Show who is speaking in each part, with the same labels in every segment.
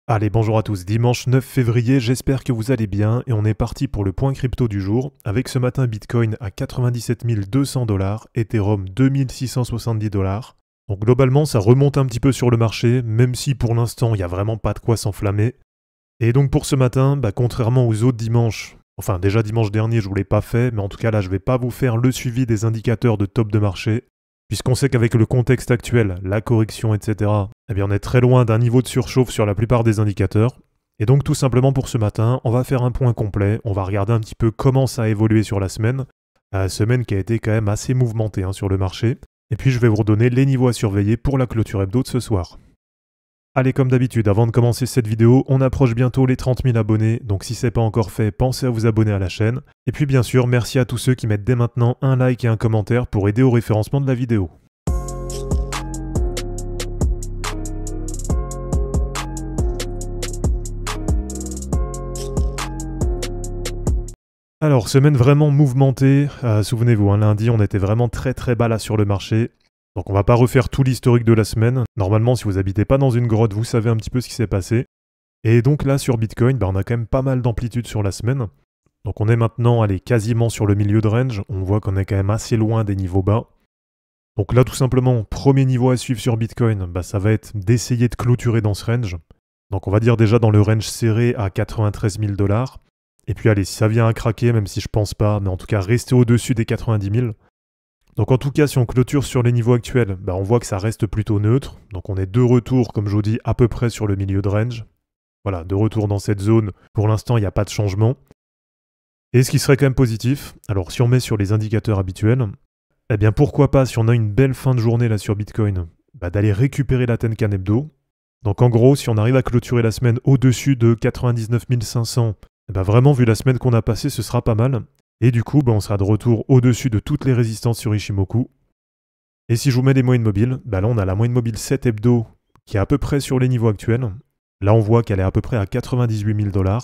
Speaker 1: Allez, bonjour à tous, dimanche 9 février, j'espère que vous allez bien et on est parti pour le point crypto du jour avec ce matin Bitcoin à 97 200 $, Ethereum 2670 $. Donc globalement ça remonte un petit peu sur le marché, même si pour l'instant il n'y a vraiment pas de quoi s'enflammer. Et donc pour ce matin, contrairement aux autres dimanches, enfin déjà dimanche dernier je ne vous l'ai pas fait, mais en tout cas là je ne vais pas vous faire le suivi des indicateurs de top de marché, puisqu'on sait qu'avec le contexte actuel, la correction, etc., on est très loin d'un niveau de surchauffe sur la plupart des indicateurs. Et donc tout simplement pour ce matin, on va faire un point complet, on va regarder un petit peu comment ça a évolué sur la semaine qui a été quand même assez mouvementée sur le marché. Et puis je vais vous redonner les niveaux à surveiller pour la clôture hebdo de ce soir. Allez, comme d'habitude, avant de commencer cette vidéo, on approche bientôt les 30 000 abonnés, donc si ce n'est pas encore fait, pensez à vous abonner à la chaîne. Et puis bien sûr, merci à tous ceux qui mettent dès maintenant un like et un commentaire pour aider au référencement de la vidéo. Alors, semaine vraiment mouvementée, souvenez-vous, lundi on était vraiment très bas là sur le marché. Donc on va pas refaire tout l'historique de la semaine. Normalement, si vous habitez pas dans une grotte, vous savez un petit peu ce qui s'est passé. Et donc là, sur Bitcoin, on a quand même pas mal d'amplitude sur la semaine. Donc on est maintenant quasiment sur le milieu de range. On voit qu'on est quand même assez loin des niveaux bas. Donc là, tout simplement, premier niveau à suivre sur Bitcoin, ça va être d'essayer de clôturer dans ce range. Donc on va dire déjà dans le range serré à 93 000 $. Et puis allez, si ça vient à craquer, même si je pense pas, mais en tout cas rester au-dessus des 90 000. Donc en tout cas, si on clôture sur les niveaux actuels, on voit que ça reste plutôt neutre. Donc on est de retour, comme je vous dis, à peu près sur le milieu de range. Voilà, de retour dans cette zone. Pour l'instant, il n'y a pas de changement. Et ce qui serait quand même positif, alors si on met sur les indicateurs habituels, pourquoi pas, si on a une belle fin de journée là sur Bitcoin, d'aller récupérer la Tenkan hebdo. Donc en gros, si on arrive à clôturer la semaine au-dessus de 99 500, vraiment vu la semaine qu'on a passée, ce sera pas mal. Et du coup, on sera de retour au-dessus de toutes les résistances sur Ishimoku. Et si je vous mets les moyennes mobiles, là on a la moyenne mobile 7 hebdo qui est à peu près sur les niveaux actuels. Là on voit qu'elle est à peu près à 98 000 $.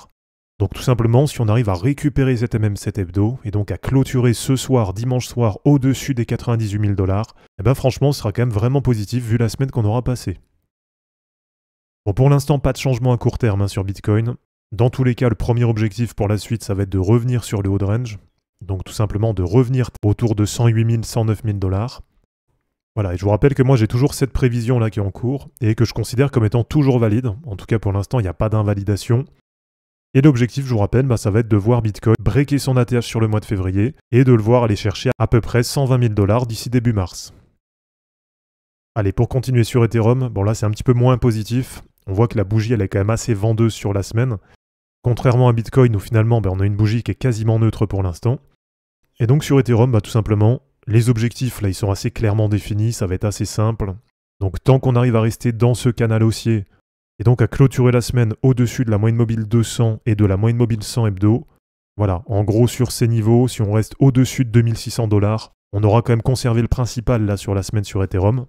Speaker 1: Donc tout simplement, si on arrive à récupérer cette MM7 hebdo et donc à clôturer ce soir, dimanche soir, au-dessus des 98 000 $, franchement ce sera quand même vraiment positif vu la semaine qu'on aura passée. Bon, pour l'instant, pas de changement à court terme sur Bitcoin. Dans tous les cas, le premier objectif pour la suite, ça va être de revenir sur le haut de range. Donc tout simplement de revenir autour de 108 000, 109 000 $. Voilà, et je vous rappelle que moi j'ai toujours cette prévision là qui est en cours et que je considère comme étant toujours valide. En tout cas pour l'instant, il n'y a pas d'invalidation. Et l'objectif, je vous rappelle, ça va être de voir Bitcoin breaker son ATH sur le mois de février et de le voir aller chercher à peu près 120 000 $ d'ici début mars. Allez, pour continuer sur Ethereum, là c'est un petit peu moins positif. On voit que la bougie elle est quand même assez vendeuse sur la semaine. Contrairement à Bitcoin où finalement on a une bougie qui est quasiment neutre pour l'instant. Et donc sur Ethereum, tout simplement, les objectifs là ils sont assez clairement définis, ça va être assez simple. Donc tant qu'on arrive à rester dans ce canal haussier, et donc à clôturer la semaine au-dessus de la moyenne mobile 200 et de la moyenne mobile 100 hebdo, voilà, en gros sur ces niveaux, si on reste au-dessus de 2600 $, on aura quand même conservé le principal là sur la semaine sur Ethereum.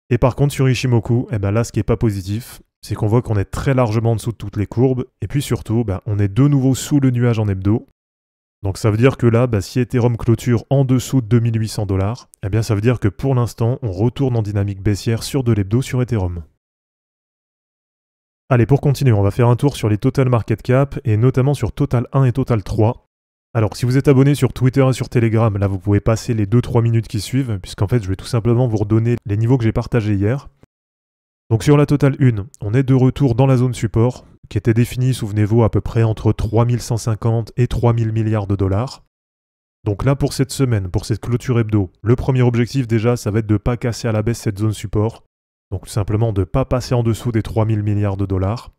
Speaker 1: Et par contre sur Ishimoku, là ce qui n'est pas positif, c'est qu'on voit qu'on est très largement en dessous de toutes les courbes, et puis surtout, on est de nouveau sous le nuage en hebdo. Donc ça veut dire que là, si Ethereum clôture en dessous de 2800 $, ça veut dire que pour l'instant, on retourne en dynamique baissière sur de l'hebdo sur Ethereum. Allez, pour continuer, on va faire un tour sur les total market cap, et notamment sur Total 1 et Total 3. Alors, si vous êtes abonné sur Twitter et sur Telegram, là, vous pouvez passer les 2-3 minutes qui suivent, puisqu'en fait, je vais tout simplement vous redonner les niveaux que j'ai partagés hier. Donc sur la Total 1, on est de retour dans la zone support, qui était définie, souvenez-vous, à peu près entre 3150 et 3000 milliards de dollars. Donc là, pour cette semaine, pour cette clôture hebdo, le premier objectif déjà, ça va être de ne pas casser à la baisse cette zone support. Donc tout simplement de ne pas passer en dessous des 3000 milliards de dollars.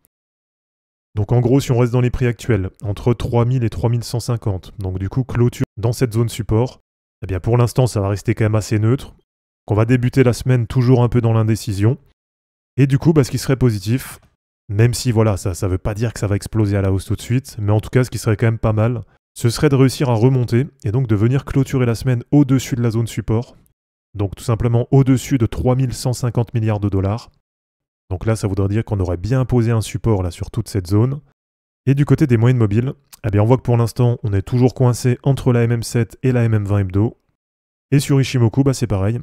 Speaker 1: Donc en gros, si on reste dans les prix actuels, entre 3000 et 3150, donc du coup clôture dans cette zone support, pour l'instant ça va rester quand même assez neutre. On va débuter la semaine toujours un peu dans l'indécision. Et du coup, ce qui serait positif, même si voilà, ça ne veut pas dire que ça va exploser à la hausse tout de suite, mais en tout cas ce qui serait quand même pas mal, ce serait de réussir à remonter et donc de venir clôturer la semaine au-dessus de la zone support. Donc tout simplement au-dessus de 3150 milliards de dollars. Donc là, ça voudrait dire qu'on aurait bien posé un support là sur toute cette zone. Et du côté des moyennes mobiles, on voit que pour l'instant, on est toujours coincé entre la MM7 et la MM20 hebdo. Et sur Ishimoku, c'est pareil.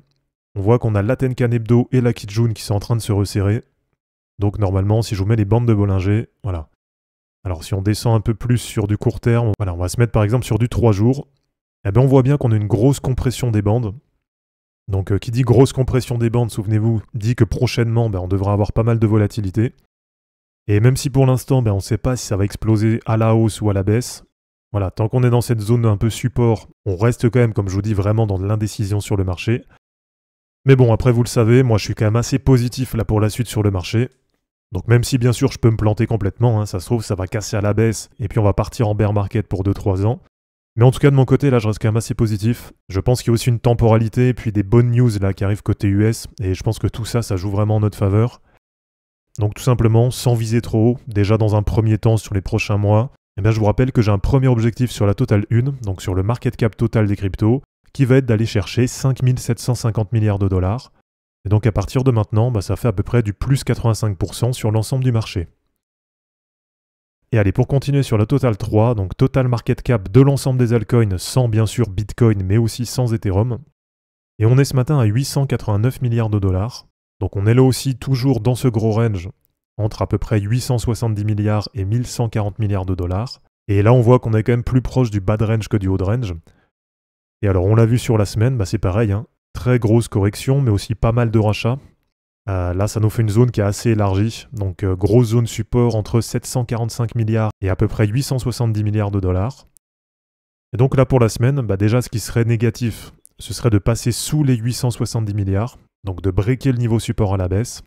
Speaker 1: On voit qu'on a la Tenkan hebdo et la Kijun qui sont en train de se resserrer. Donc normalement, si je vous mets les bandes de Bollinger, voilà. Alors si on descend un peu plus sur du court terme, voilà, on va se mettre par exemple sur du 3 jours, eh bien on voit bien qu'on a une grosse compression des bandes. Donc qui dit grosse compression des bandes, souvenez-vous, dit que prochainement, on devra avoir pas mal de volatilité. Et même si pour l'instant, on ne sait pas si ça va exploser à la hausse ou à la baisse, voilà, tant qu'on est dans cette zone un peu support, on reste quand même, comme je vous dis, vraiment dans de l'indécision sur le marché. Mais bon, après vous le savez, moi je suis quand même assez positif là pour la suite sur le marché. Donc même si bien sûr je peux me planter complètement, hein, ça se trouve ça va casser à la baisse et puis on va partir en bear market pour 2-3 ans. Mais en tout cas de mon côté là je reste quand même assez positif. Je pense qu'il y a aussi une temporalité et puis des bonnes news là qui arrivent côté US et je pense que tout ça joue vraiment en notre faveur. Donc tout simplement sans viser trop haut, déjà dans un premier temps sur les prochains mois, je vous rappelle que j'ai un premier objectif sur la Total 1, donc sur le market cap total des cryptos, qui va être d'aller chercher 5750 milliards de dollars. Et donc à partir de maintenant, ça fait à peu près du plus 85% sur l'ensemble du marché. Et allez, pour continuer sur la Total 3, donc total market cap de l'ensemble des altcoins, sans bien sûr Bitcoin, mais aussi sans Ethereum. Et on est ce matin à 889 milliards de dollars. Donc on est là aussi toujours dans ce gros range, entre à peu près 870 milliards et 1140 milliards de dollars. Et là on voit qu'on est quand même plus proche du bad range que du haut range. Et alors on l'a vu sur la semaine, c'est pareil, hein. Très grosse correction, mais aussi pas mal de rachats. Là, ça nous fait une zone qui est assez élargie. Donc, grosse zone support entre 745 milliards et à peu près 870 milliards de dollars. Et donc là, pour la semaine, déjà, ce qui serait négatif, ce serait de passer sous les 870 milliards. Donc, de breaker le niveau support à la baisse.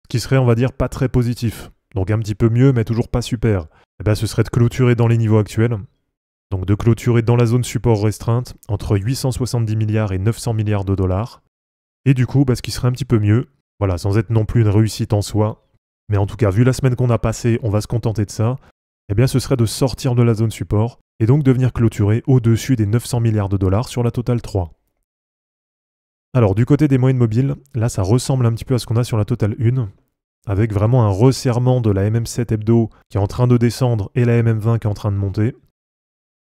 Speaker 1: Ce qui serait, on va dire, pas très positif. Donc, un petit peu mieux, mais toujours pas super. Ce serait de clôturer dans les niveaux actuels. Donc de clôturer dans la zone support restreinte entre 870 milliards et 900 milliards de dollars. Et du coup, ce qui serait un petit peu mieux, voilà, sans être non plus une réussite en soi, mais en tout cas, vu la semaine qu'on a passée, on va se contenter de ça, ce serait de sortir de la zone support et donc de venir clôturer au-dessus des 900 milliards de dollars sur la Total 3. Alors du côté des moyennes mobiles, là ça ressemble un petit peu à ce qu'on a sur la Total 1, avec vraiment un resserrement de la MM7 hebdo qui est en train de descendre et la MM20 qui est en train de monter.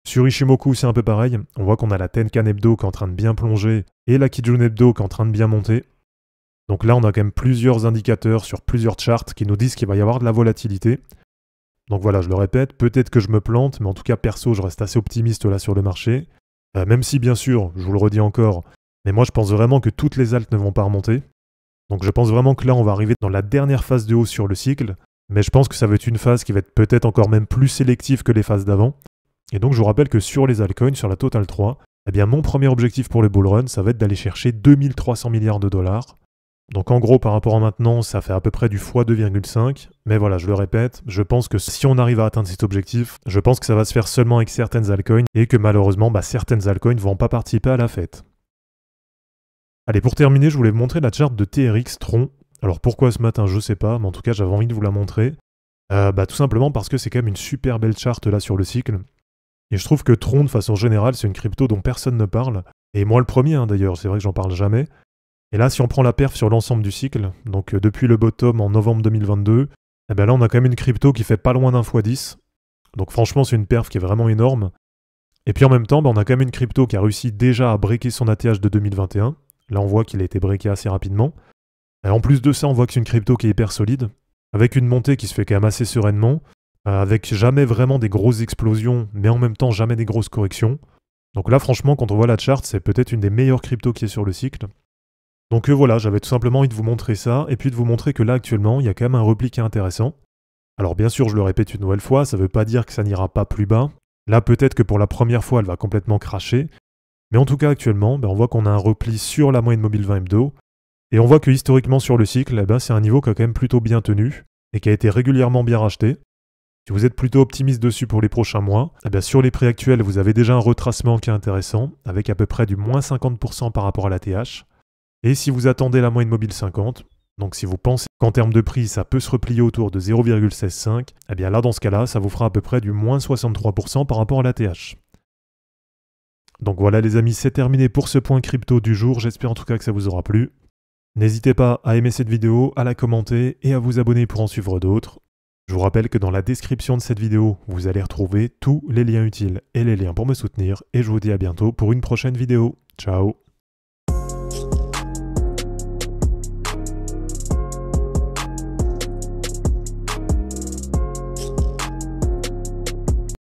Speaker 1: Sur Ishimoku, c'est un peu pareil. On voit qu'on a la Tenkan Hebdo qui est en train de bien plonger et la Kijun Hebdo qui est en train de bien monter. Donc là, on a quand même plusieurs indicateurs sur plusieurs charts qui nous disent qu'il va y avoir de la volatilité. Donc voilà, je le répète, peut-être que je me plante, mais en tout cas, perso, je reste assez optimiste là sur le marché. Même si, bien sûr, je vous le redis encore, mais moi, je pense vraiment que toutes les altes ne vont pas remonter. Donc je pense vraiment que là, on va arriver dans la dernière phase de hausse sur le cycle. Mais je pense que ça va être une phase qui va être peut-être encore même plus sélective que les phases d'avant. Et donc je vous rappelle que sur les altcoins, sur la Total 3, mon premier objectif pour le bull run, ça va être d'aller chercher 2300 milliards de dollars. Donc en gros, par rapport à maintenant, ça fait à peu près du x2,5. Mais voilà, je le répète, je pense que si on arrive à atteindre cet objectif, je pense que ça va se faire seulement avec certaines altcoins et que malheureusement, certaines altcoins ne vont pas participer à la fête. Allez, pour terminer, je voulais vous montrer la charte de TRX Tron. Alors pourquoi ce matin, je sais pas, mais en tout cas, j'avais envie de vous la montrer. Tout simplement parce que c'est quand même une super belle charte là sur le cycle. Et je trouve que Tron, de façon générale, c'est une crypto dont personne ne parle. Et moi le premier, d'ailleurs, c'est vrai que j'en parle jamais. Et là, si on prend la perf sur l'ensemble du cycle, donc depuis le bottom en novembre 2022, là, on a quand même une crypto qui fait pas loin d'un x10. Donc franchement, c'est une perf qui est vraiment énorme. Et puis en même temps, on a quand même une crypto qui a réussi déjà à breaker son ATH de 2021. Là, on voit qu'il a été breaké assez rapidement. Et en plus de ça, on voit que c'est une crypto qui est hyper solide, avec une montée qui se fait quand même assez sereinement, avec jamais vraiment des grosses explosions, mais en même temps jamais des grosses corrections. Donc là, franchement, quand on voit la charte, c'est peut-être une des meilleures cryptos qui est sur le cycle. Donc voilà, j'avais tout simplement envie de vous montrer ça, et puis de vous montrer que là, actuellement, il y a quand même un repli qui est intéressant. Alors bien sûr, je le répète une nouvelle fois, ça ne veut pas dire que ça n'ira pas plus bas. Là, peut-être que pour la première fois, elle va complètement cracher. Mais en tout cas, actuellement, on voit qu'on a un repli sur la moyenne mobile 20 hebdo, et on voit que historiquement sur le cycle, c'est un niveau qui a quand même plutôt bien tenu, et qui a été régulièrement bien racheté. Si vous êtes plutôt optimiste dessus pour les prochains mois, sur les prix actuels, vous avez déjà un retracement qui est intéressant, avec à peu près du moins 50% par rapport à l'ATH. Et si vous attendez la moyenne mobile 50, donc si vous pensez qu'en termes de prix, ça peut se replier autour de 0,165, là, dans ce cas-là, ça vous fera à peu près du moins 63% par rapport à l'ATH. Donc voilà les amis, c'est terminé pour ce point crypto du jour, j'espère en tout cas que ça vous aura plu. N'hésitez pas à aimer cette vidéo, à la commenter et à vous abonner pour en suivre d'autres. Je vous rappelle que dans la description de cette vidéo, vous allez retrouver tous les liens utiles et les liens pour me soutenir. Et je vous dis à bientôt pour une prochaine vidéo. Ciao!